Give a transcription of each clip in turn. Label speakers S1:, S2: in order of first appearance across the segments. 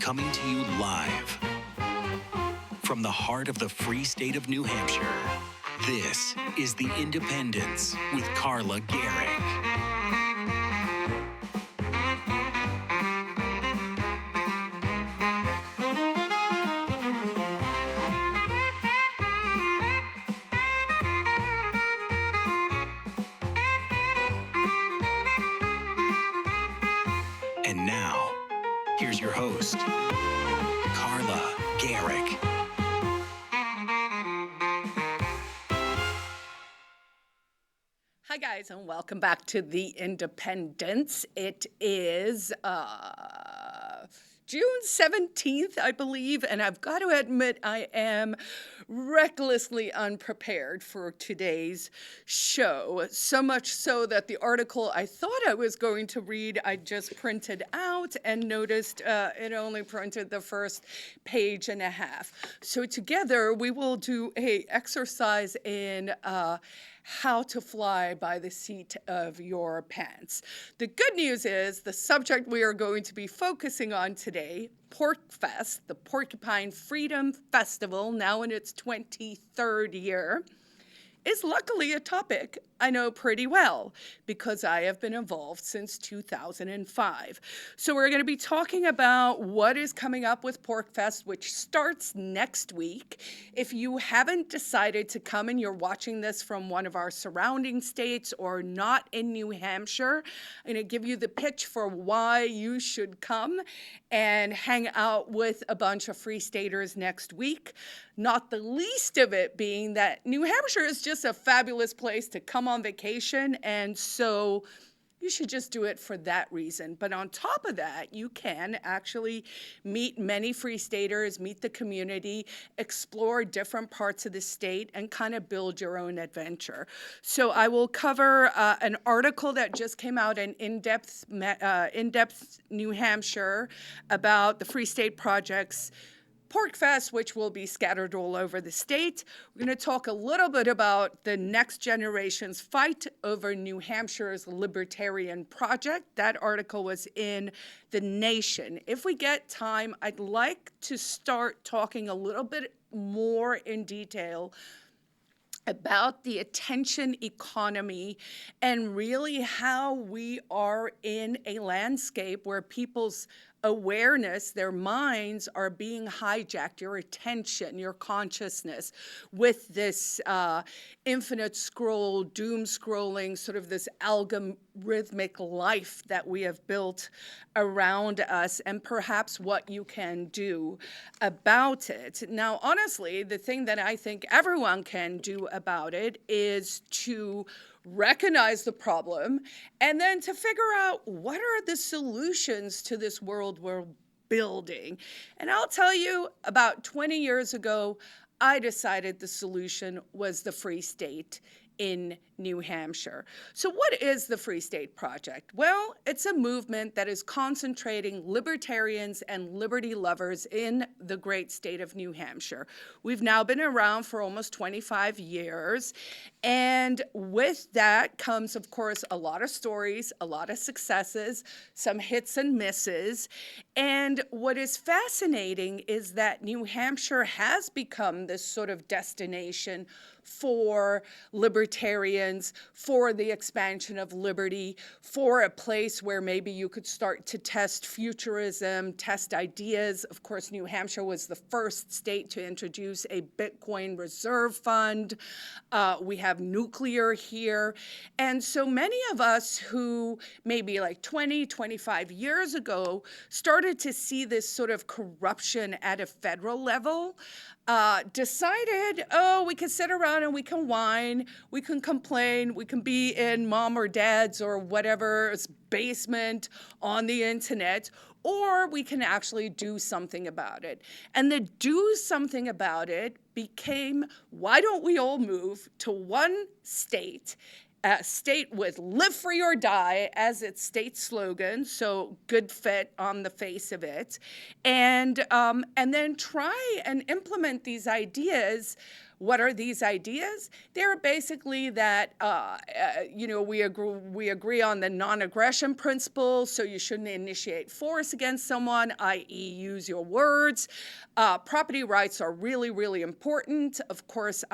S1: Coming to you live from the heart of the free state of New Hampshire, this is The Independents with Carla Garrick. And now, here's your host, Carla Garrick.
S2: Hi, guys, and welcome back to The Independents. It is June 17th, I believe, and I've got to admit I am recklessly unprepared for today's show, so much so that the article I thought I was going to read, I just printed out and noticed it only printed the first page and a half. So together we will do an exercise in how to fly by the seat of your pants. The good news is the subject we are going to be focusing on today, PorcFest, the Porcupine Freedom Festival, now in its 23rd year, is luckily a topic I know pretty well because I have been involved since 2005. So we're going to be talking about what is coming up with PorcFest, which starts next week. If you haven't decided to come and you're watching this from one of our surrounding states or not in New Hampshire, I'm going to give you the pitch for why you should come and hang out with a bunch of Free Staters next week. Not the least of it being that New Hampshire is just a fabulous place to come on vacation, and so you should just do it for that reason. But on top of that, you can actually meet many Free Staters, meet the community, explore different parts of the state, and kind of build your own adventure. So I will cover an article that just came out in In-Depth New Hampshire about the Free State Project's PorcFest, which will be scattered all over the state. We're going to talk a little bit about the next generation's fight over New Hampshire's Libertarian Project. That article was in The Nation. If we get time, I'd like to start talking a little bit more in detail about the attention economy and really how we are in a landscape where people's awareness, their minds are being hijacked, your attention, your consciousness with this infinite scroll, doom scrolling, sort of this algorithmic life that we have built around us, and perhaps what you can do about it. Now, honestly, the thing that I think everyone can do about it is to recognize the problem and then to figure out what are the solutions to this world we're building. And I'll tell you, about 20 years ago, I decided the solution was the Free State in New Hampshire. So what is the Free State Project? Well, it's a movement that is concentrating libertarians and liberty lovers in the great state of New Hampshire. We've now been around for almost 25 years, and with that comes, of course, a lot of stories, a lot of successes, some hits and misses. And what is fascinating is that New Hampshire has become this sort of destination for libertarians, for the expansion of liberty, for a place where maybe you could start to test futurism, test ideas. Of course, New Hampshire was the first state to introduce a Bitcoin reserve fund. We have nuclear here. And so many of us who maybe like 20, 25 years ago started to see this sort of corruption at a federal level, decided, we can sit around and we can whine, we can complain, we can be in mom or dad's or whatever's basement on the internet, or we can actually do something about it. And the do something about it became, why don't we all move to one state, a state with live free or die as its state slogan, so good fit on the face of it, and then try and implement these ideas What are these ideas? They're basically that, we agree on the non-aggression principle, so you shouldn't initiate force against someone, i.e. use your words. Property rights are really, really important. Of course,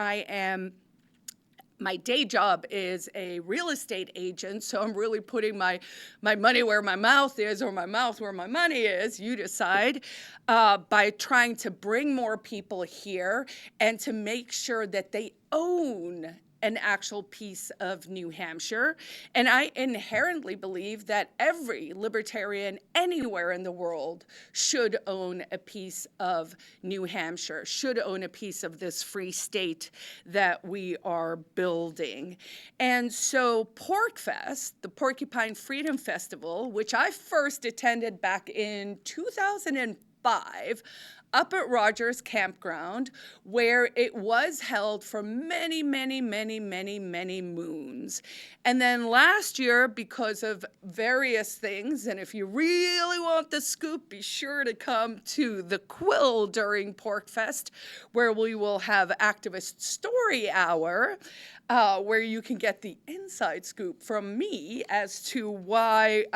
S2: my day job is a real estate agent, so I'm really putting my money where my mouth is, or my mouth where my money is, you decide, by trying to bring more people here and to make sure that they own an actual piece of New Hampshire. And I inherently believe that every libertarian anywhere in the world should own a piece of New Hampshire, should own a piece of this free state that we are building. And so PorcFest, the Porcupine Freedom Festival, which I first attended back in 2005, up at Rogers Campground, where it was held for many, many, many, many, many moons. And then last year, because of various things, and if you really want the scoop, be sure to come to the Quill during PorcFest, where we will have Activist Story Hour, where you can get the inside scoop from me as to why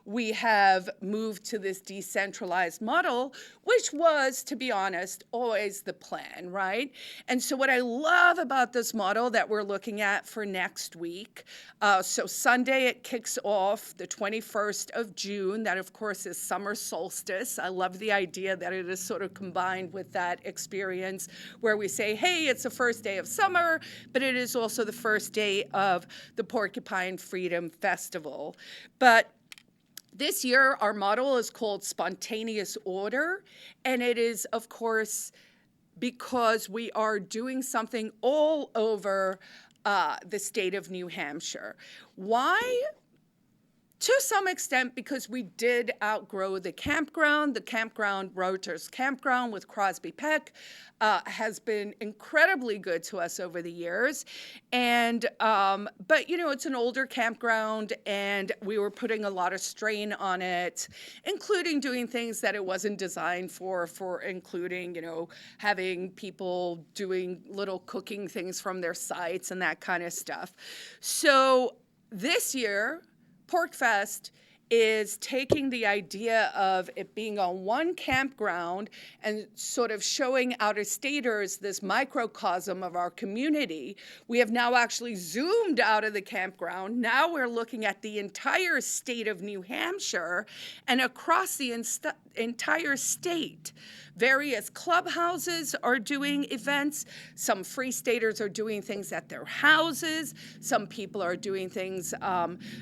S2: we have moved to this decentralized model, which was, to be honest, always the plan, right? And so what I love about this model that we're looking at for next week, so Sunday it kicks off the 21st of June. That, of course, is summer solstice. I love the idea that it is sort of combined with that experience where we say, hey, it's the first day of summer, but it is also the first day of the Porcupine Freedom Festival. But this year, our model is called Spontaneous Order, and it is, of course, because we are doing something all over the state of New Hampshire. Why? To some extent, because we did outgrow the campground. Rogers Campground with Crosby Peck, has been incredibly good to us over the years. And, but it's an older campground, and we were putting a lot of strain on it, including doing things that it wasn't designed for including, having people doing little cooking things from their sites and that kind of stuff. So this year, PorcFest is taking the idea of it being on one campground and sort of showing out-of-staters this microcosm of our community. We have now actually zoomed out of the campground. Now we're looking at the entire state of New Hampshire and across the entire state. Various clubhouses are doing events. Some free staters are doing things at their houses. Some people are doing things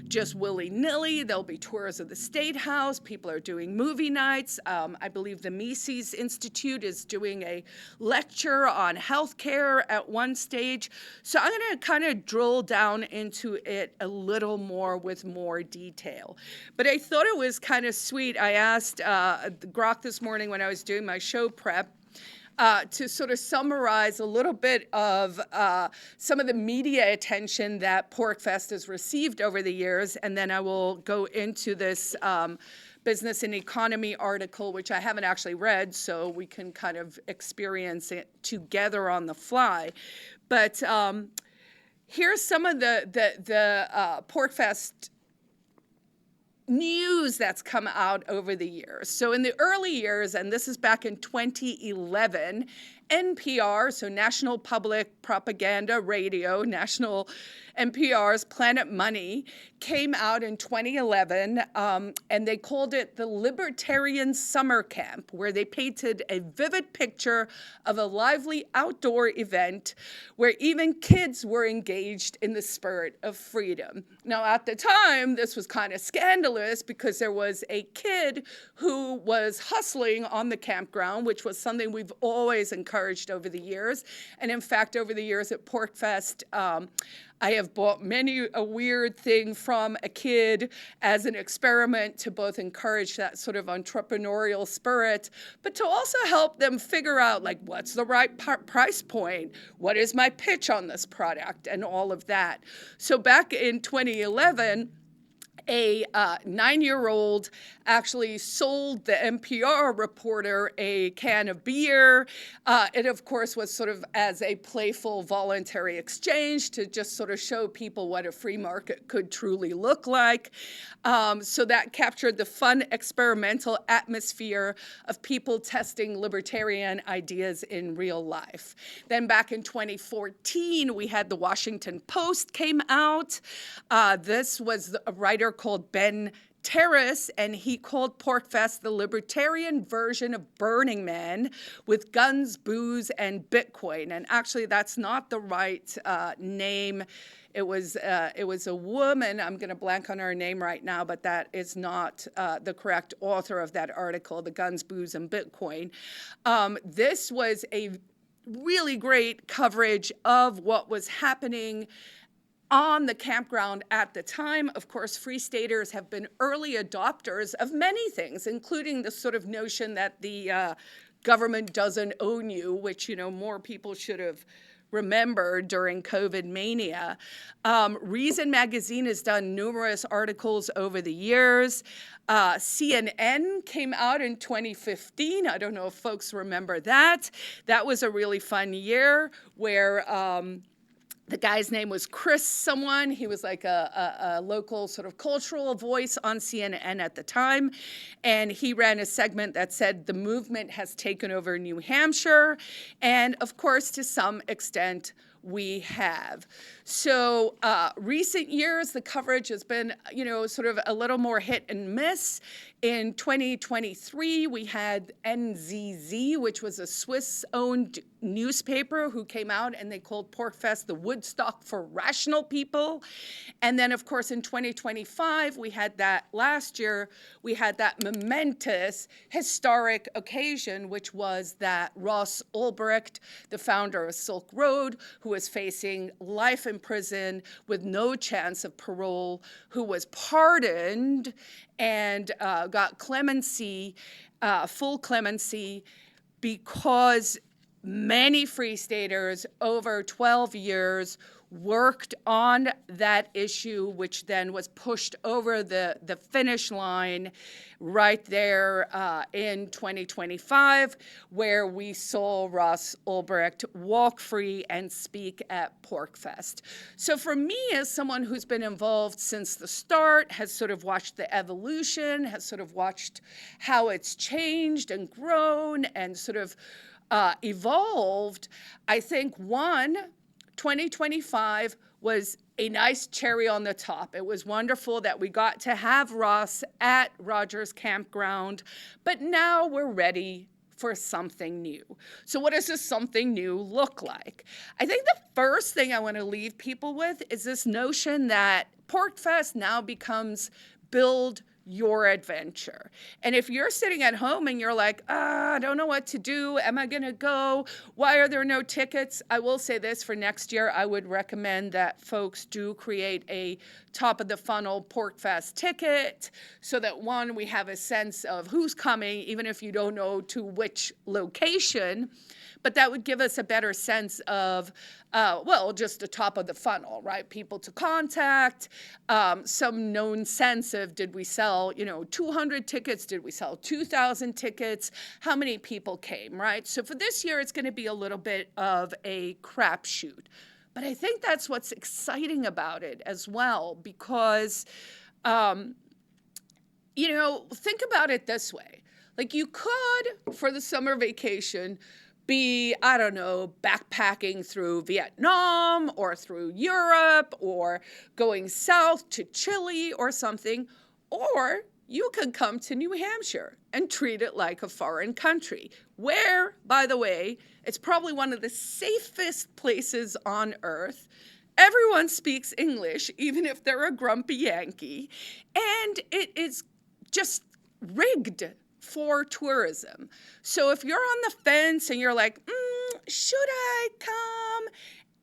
S2: just willy-nilly. There'll be tours of the State House. People are doing movie nights. I believe the Mises Institute is doing a lecture on healthcare at one stage. So I'm going to kind of drill down into it a little more with more detail. But I thought it was kind of sweet. I asked Grok this morning when I was doing my show prep to sort of summarize a little bit of some of the media attention that PorcFest has received over the years, and then I will go into this Business and Economy article, which I haven't actually read, so we can kind of experience it together on the fly. But here's some of the PorcFest news that's come out over the years. So in the early years, and this is back in 2011, NPR, so National Public Propaganda Radio, NPR's Planet Money, came out in 2011, and they called it the Libertarian Summer Camp, where they painted a vivid picture of a lively outdoor event where even kids were engaged in the spirit of freedom. Now, at the time, this was kind of scandalous because there was a kid who was hustling on the campground, which was something we've always encouraged over the years. And in fact, over the years at PorcFest, I have bought many a weird thing from a kid as an experiment to both encourage that sort of entrepreneurial spirit, but to also help them figure out, like, what's the right price point? What is my pitch on this product? And all of that. So back in 2011, a 9-year-old actually sold the NPR reporter a can of beer. It, of course, was sort of as a playful voluntary exchange to just sort of show people what a free market could truly look like. So that captured the fun experimental atmosphere of people testing libertarian ideas in real life. Then back in 2014, we had the Washington Post came out. This was a writer called Ben Terrace, and he called PorcFest the libertarian version of Burning Man with guns, booze, and Bitcoin. And actually, that's not the right name. It was a woman. I'm going to blank on her name right now, but that is not the correct author of that article, The Guns, Booze, and Bitcoin. This was a really great coverage of what was happening on the campground at the time. Of course, Free Staters have been early adopters of many things, including the sort of notion that the government doesn't own you, which, more people should have remembered during COVID mania. Reason Magazine has done numerous articles over the years. CNN came out in 2015. I don't know if folks remember that. That was a really fun year where the guy's name was Chris someone. He was like a local sort of cultural voice on CNN at the time. And he ran a segment that said the movement has taken over New Hampshire. And of course, to some extent, we have. So recent years, the coverage has been, sort of a little more hit and miss. In 2023, we had NZZ, which was a Swiss-owned newspaper who came out and they called PorcFest the Woodstock for rational people. And then, of course, in 2025, we had that momentous historic occasion, which was that Ross Ulbricht, the founder of Silk Road, who was facing life in prison with no chance of parole, who was pardoned and got clemency, full clemency, because many Free Staters over 12 years worked on that issue, which then was pushed over the finish line right there in 2025, where we saw Ross Ulbricht walk free and speak at PorcFest. So for me, as someone who's been involved since the start, has sort of watched the evolution, has sort of watched how it's changed and grown and sort of evolved, I think 2025 was a nice cherry on the top. It was wonderful that we got to have Ross at Rogers Campground, but now we're ready for something new. So what does this something new look like? I think the first thing I want to leave people with is this notion that PorcFest now becomes build your adventure. And if you're sitting at home and you're like, I don't know what to do. Am I going to go? Why are there no tickets? I will say this, for next year, I would recommend that folks do create a top of the funnel PorcFest ticket so that, one, we have a sense of who's coming, even if you don't know to which location. But that would give us a better sense of, just the top of the funnel, right? People to contact, some known sense of, did we sell, 200 tickets? Did we sell 2,000 tickets? How many people came, right? So for this year, it's going to be a little bit of a crapshoot. But I think that's what's exciting about it as well, because, think about it this way. Like, you could, for the summer vacation, be, backpacking through Vietnam or through Europe or going south to Chile or something. Or you could come to New Hampshire and treat it like a foreign country, where, by the way, it's probably one of the safest places on earth. Everyone speaks English, even if they're a grumpy Yankee. And it is just rigged for tourism. So if you're on the fence and you're like, should I come?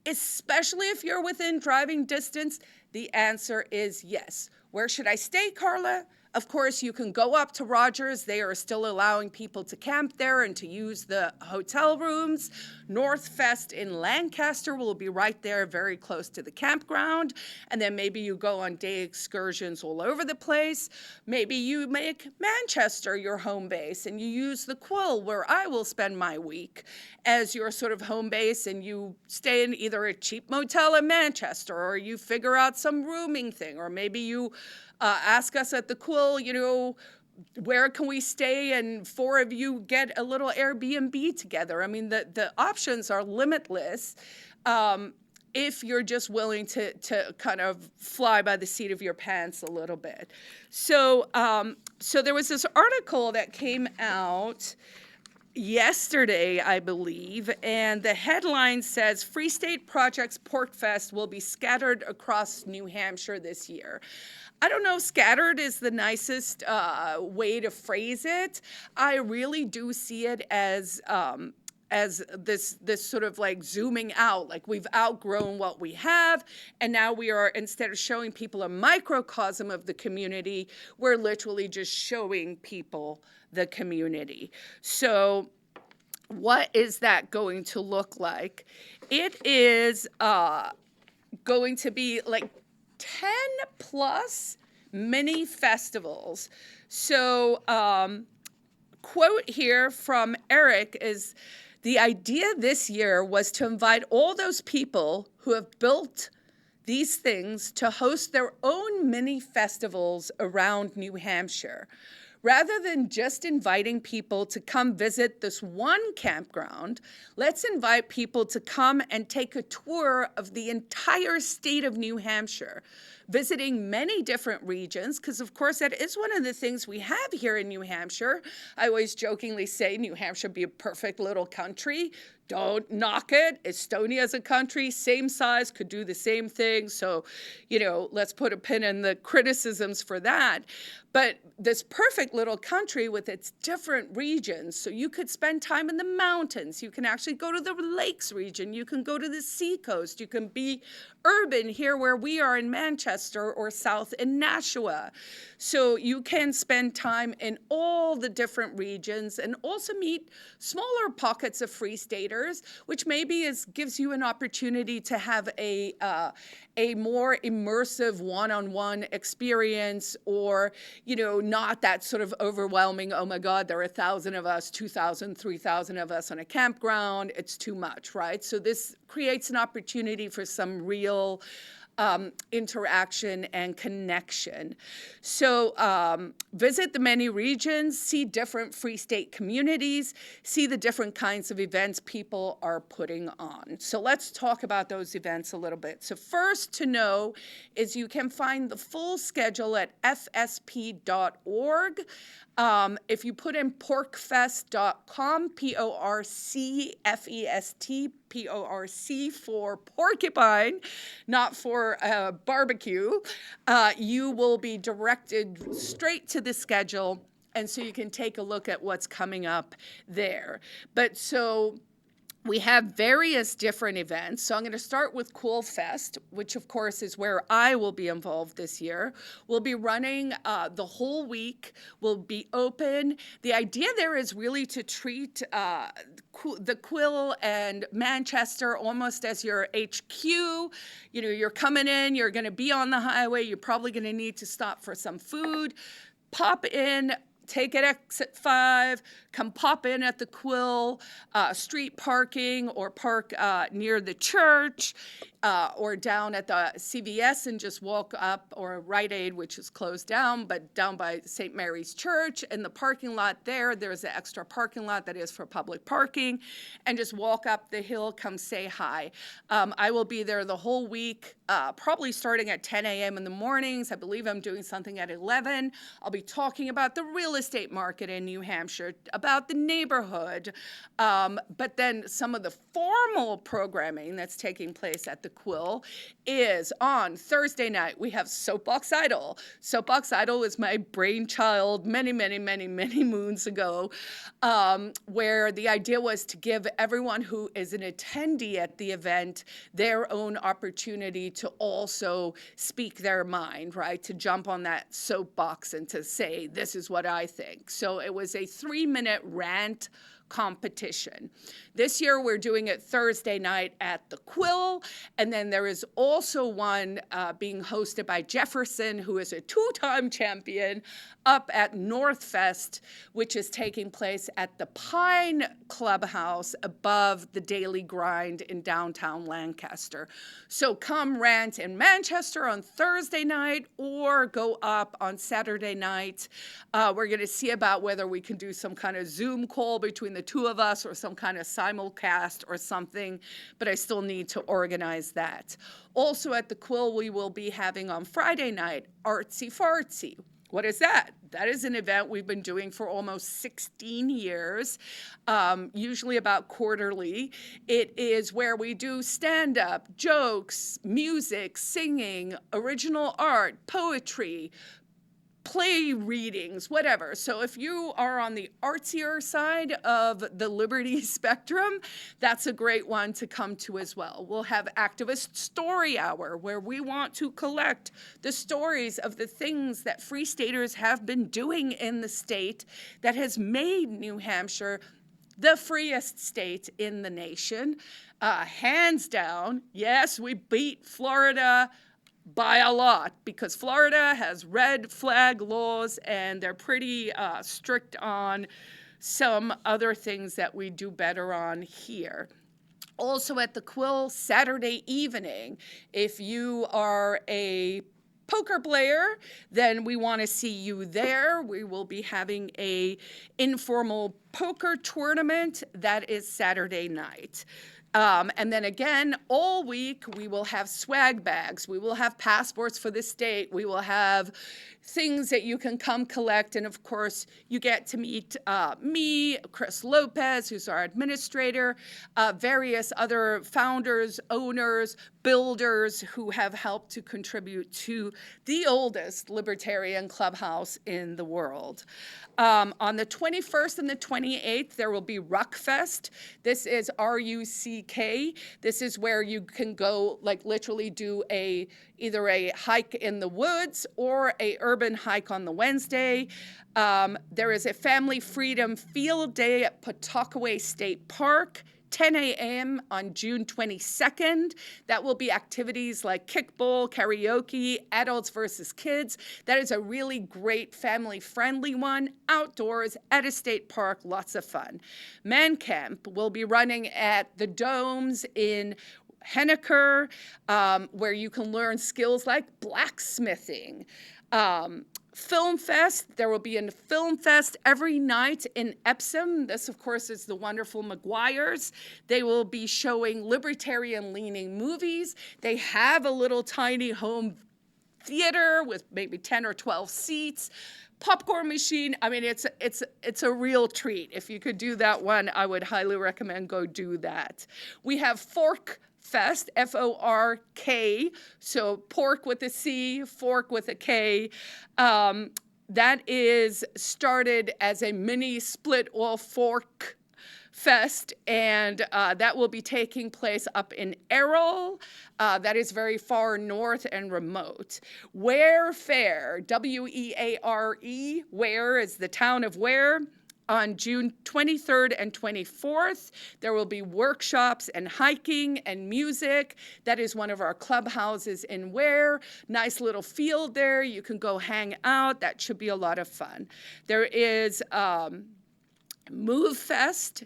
S2: Especially if you're within driving distance, the answer is yes. Where should I stay, Carla? Of course, you can go up to Rogers. They are still allowing people to camp there and to use the hotel rooms. PorcFest in Lancaster will be right there, very close to the campground. And then maybe you go on day excursions all over the place. Maybe you make Manchester your home base and you use the Quill, where I will spend my week, as your sort of home base, and you stay in either a cheap motel in Manchester, or you figure out some rooming thing, or maybe you ask us at the Quill, where can we stay, and 4 of you get a little Airbnb together. I mean, the options are limitless if you're just willing to kind of fly by the seat of your pants a little bit. So there was this article that came out yesterday, I believe, and the headline says, Free State Project's PorcFest will be scattered across New Hampshire this year. I don't know if scattered is the nicest way to phrase it. I really do see it as this sort of like zooming out, like we've outgrown what we have, and now we are, instead of showing people a microcosm of the community, we're literally just showing people the community. So what is that going to look like? It is going to be like 10 plus mini festivals. So quote here from Eric is, the idea this year was to invite all those people who have built these things to host their own mini festivals around New Hampshire. Rather than just inviting people to come visit this one campground, let's invite people to come and take a tour of the entire state of New Hampshire, visiting many different regions, because of course that is one of the things we have here in New Hampshire. I always jokingly say New Hampshire would be a perfect little country. Don't knock it. Estonia is a country, same size, could do the same thing. So, let's put a pin in the criticisms for that. But this perfect little country with its different regions, so you could spend time in the mountains, you can actually go to the lakes region, you can go to the seacoast, you can be urban here where we are in Manchester, or south in Nashua. So you can spend time in all the different regions and also meet smaller pockets of Free Staters, which maybe gives you an opportunity to have a more immersive one-on-one experience, or, not that sort of overwhelming, oh my God, there are 1,000 of us, 2,000, 3,000 of us on a campground, it's too much, right? So this creates an opportunity for some real interaction and connection. So visit the many regions, see different Free State communities, see the different kinds of events people are putting on. So let's talk about those events a little bit. So first to know is you can find the full schedule at fsp.org. If you put in porcfest.com, PorcFest, PORC for porcupine, not for barbecue, you will be directed straight to the schedule, and so you can take a look at what's coming up there. But so we have various different events. So I'm going to start with PorcFest, which of course is where I will be involved this year. We'll be running the whole week. We'll be open. The idea there is really to treat the Quill and Manchester almost as your HQ. You're coming in, you're going to be on the highway, you're probably going to need to stop for some food. Pop in, take at exit 5, come pop in at the Quill, street parking, or park near the church, or down at the CVS and just walk up, or Rite Aid, which is closed down, but down by St. Mary's Church. In the parking lot there's an extra parking lot that is for public parking, and just walk up the hill, come say hi. I will be there the whole week, probably starting at 10 a.m. in the mornings. I believe I'm doing something at 11. I'll be talking about the real estate market in New Hampshire, about the neighborhood, but then some of the formal programming that's taking place at the Quill is on Thursday night. We have Soapbox Idol. Soapbox Idol was my brainchild many moons ago, where the idea was to give everyone who is an attendee at the event their own opportunity to also speak their mind, right? To jump on that soapbox and to say, this is what I think. So it was a 3-minute rant competition. This year we're doing it Thursday night at the Quill, and then there is also one being hosted by Jefferson, who is a 2-time champion, up at Northfest, which is taking place at the Pine Clubhouse above the Daily Grind in downtown Lancaster. So come rant in Manchester on Thursday night or go up on Saturday night. We're going to see about whether we can do some kind of Zoom call between the two of us or some kind of simulcast or something, but I still need to organize that. Also at the Quill, we will be having on Friday night Artsy Fartsy. What is that? That is an event we've been doing for almost 16 years, usually about quarterly. It is where we do stand-up, jokes, music, singing, original art, poetry, play readings, whatever. So if you are on the artsier side of the liberty spectrum, that's a great one to come to as well. We'll have Activist Story Hour, where we want to collect the stories of the things that Free Staters have been doing in the state that has made New Hampshire the freest state in the nation. Hands down, yes, we beat Florida by a lot, because Florida has red flag laws and they're pretty strict on some other things that we do better on here. Also at the Quill, Saturday evening, if you are a poker player, then we want to see you there. We will be having a informal poker tournament that is Saturday night. And then again, all week, we will have swag bags. We will have passports for the state. We will have things that you can come collect. And of course, you get to meet me, Chris Lopez, who's our administrator, various other founders, owners, builders who have helped to contribute to the oldest libertarian clubhouse in the world. On the 21st and the 28th, there will be Ruckfest. This is R-U-C-K. This is where you can go, like, literally do either a hike in the woods or a urban hike on the Wednesday. There is a Family Freedom Field Day at Pawtuckaway State Park, 10 a.m. on June 22nd. That will be activities like kickball, karaoke, adults versus kids. That is a really great family-friendly one, outdoors at a state park, lots of fun. Man Camp will be running at the Domes in Henniker, where you can learn skills like blacksmithing. Film Fest, there will be a Film Fest every night in Epsom. This, of course, is the wonderful McGuire's. They will be showing libertarian-leaning movies. They have a little tiny home theater with maybe 10 or 12 seats. Popcorn machine. I mean, it's a real treat. If you could do that one, I would highly recommend go do that. We have PorcFest, F-O-R-K, so pork with a C, fork with a K. That is started as a mini split all fork fest, and that will be taking place up in Errol. That is very far north and remote. Ware Fair, W-E-A-R-E, Ware is the town of Ware. On June 23rd and 24th, there will be workshops and hiking and music. That is one of our clubhouses in Ware. Nice little field there. You can go hang out. That should be a lot of fun. There is Move Fest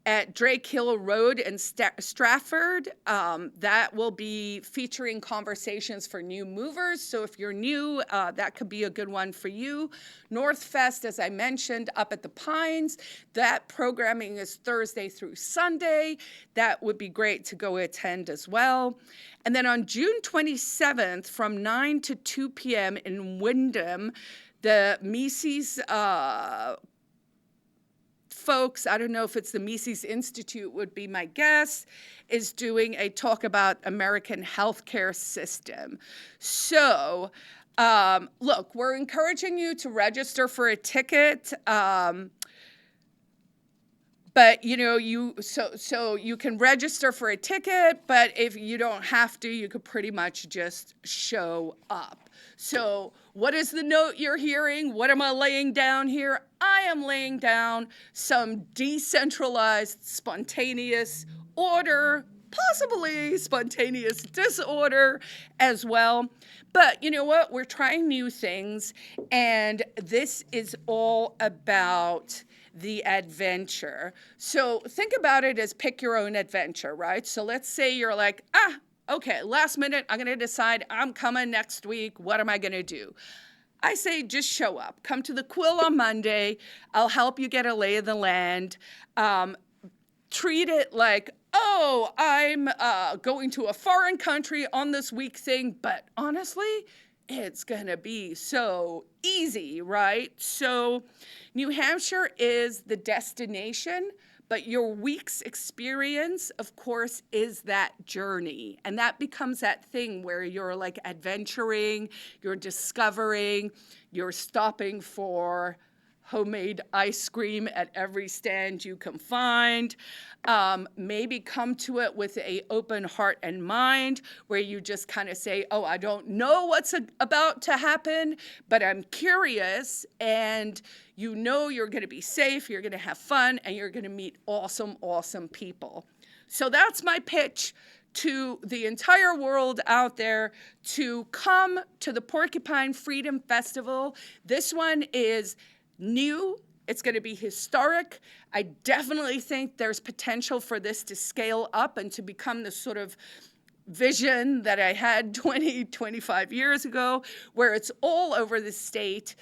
S2: at Drake Hill Road in Stratford. That will be featuring conversations for new movers. So if you're new, that could be a good one for you. Northfest, as I mentioned, up at the Pines. That programming is Thursday through Sunday. That would be great to go attend as well. And then on June 27th, from 9 to 2 p.m. in Wyndham, the Mises folks, I don't know if it's the Mises Institute would be my guess, is doing a talk about American healthcare system. So, look, we're encouraging you to register for a ticket. But so you can register for a ticket, but if you don't have to, you could pretty much just show up. So what is the note you're hearing? What am I laying down here? I am laying down some decentralized, spontaneous order, possibly spontaneous disorder as well. But you know what? We're trying new things, and this is all about the adventure. So think about it as pick your own adventure, right? So let's say you're like, okay, last minute, I'm going to decide I'm coming next week. What am I going to do? I say just show up. Come to the Quill on Monday. I'll help you get a lay of the land. Treat it like, oh, I'm going to a foreign country on this week thing, but honestly, it's going to be so easy, right? So New Hampshire is the destination, but your week's experience, of course, is that journey. And that becomes that thing where you're like adventuring, you're discovering, you're stopping for homemade ice cream at every stand you can find. Maybe come to it with an open heart and mind where you just kind of say, oh, I don't know what's about to happen, but I'm curious, and you know you're going to be safe, you're going to have fun, and you're going to meet awesome, awesome people. So that's my pitch to the entire world out there to come to the Porcupine Freedom Festival. This one is new. It's going to be historic. I definitely think there's potential for this to scale up and to become the sort of vision that I had 25 years ago, where it's all over the state.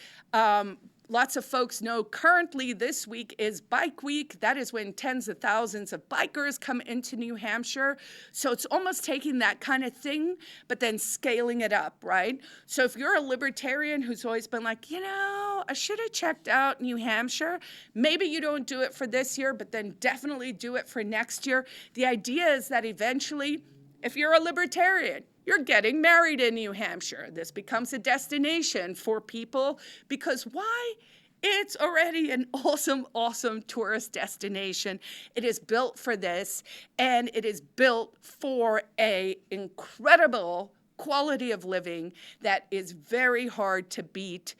S2: Lots of folks know currently this week is Bike Week. That is when tens of thousands of bikers come into New Hampshire. So it's almost taking that kind of thing, but then scaling it up, right? So if you're a libertarian who's always been like, I should have checked out New Hampshire, maybe you don't do it for this year, but then definitely do it for next year. The idea is that eventually, if you're a libertarian, you're getting married in New Hampshire. This becomes a destination for people because why? It's already an awesome, awesome tourist destination. It is built for this, and it is built for an incredible quality of living that is very hard to beat.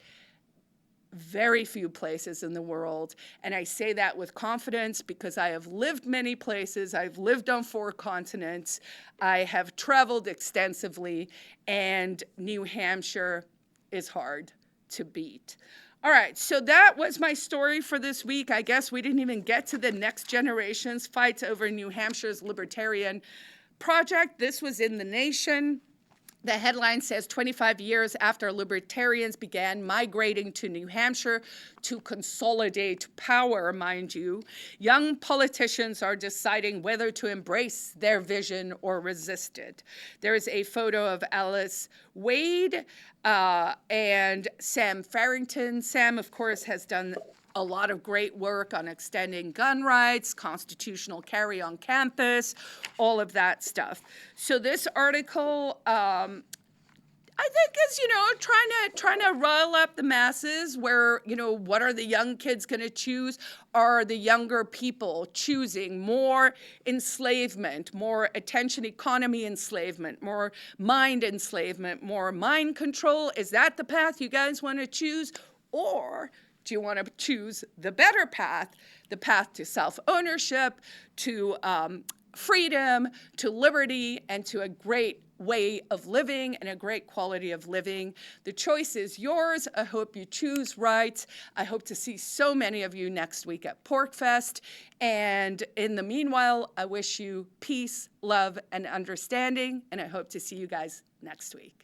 S2: Very few places in the world. And I say that with confidence because I have lived many places. I've lived on 4 continents. I have traveled extensively, and New Hampshire is hard to beat. All right, so that was my story for this week. I guess we didn't even get to the next generation's fights over New Hampshire's libertarian project. This was in The Nation. The headline says 25 years after libertarians began migrating to New Hampshire to consolidate power, mind you, young politicians are deciding whether to embrace their vision or resist it. There is a photo of Alice Wade and Sam Farrington. Sam, of course, has done a lot of great work on extending gun rights, constitutional carry on campus, all of that stuff. So this article, I think is, trying to rile up the masses where, what are the young kids going to choose? Are the younger people choosing more enslavement, more attention economy enslavement, more mind enslavement, more mind control? Is that the path you guys want to choose? Or do you want to choose the better path, the path to self-ownership, to freedom, to liberty, and to a great way of living and a great quality of living? The choice is yours. I hope you choose right. I hope to see so many of you next week at PorcFest. And in the meanwhile, I wish you peace, love, and understanding, and I hope to see you guys next week.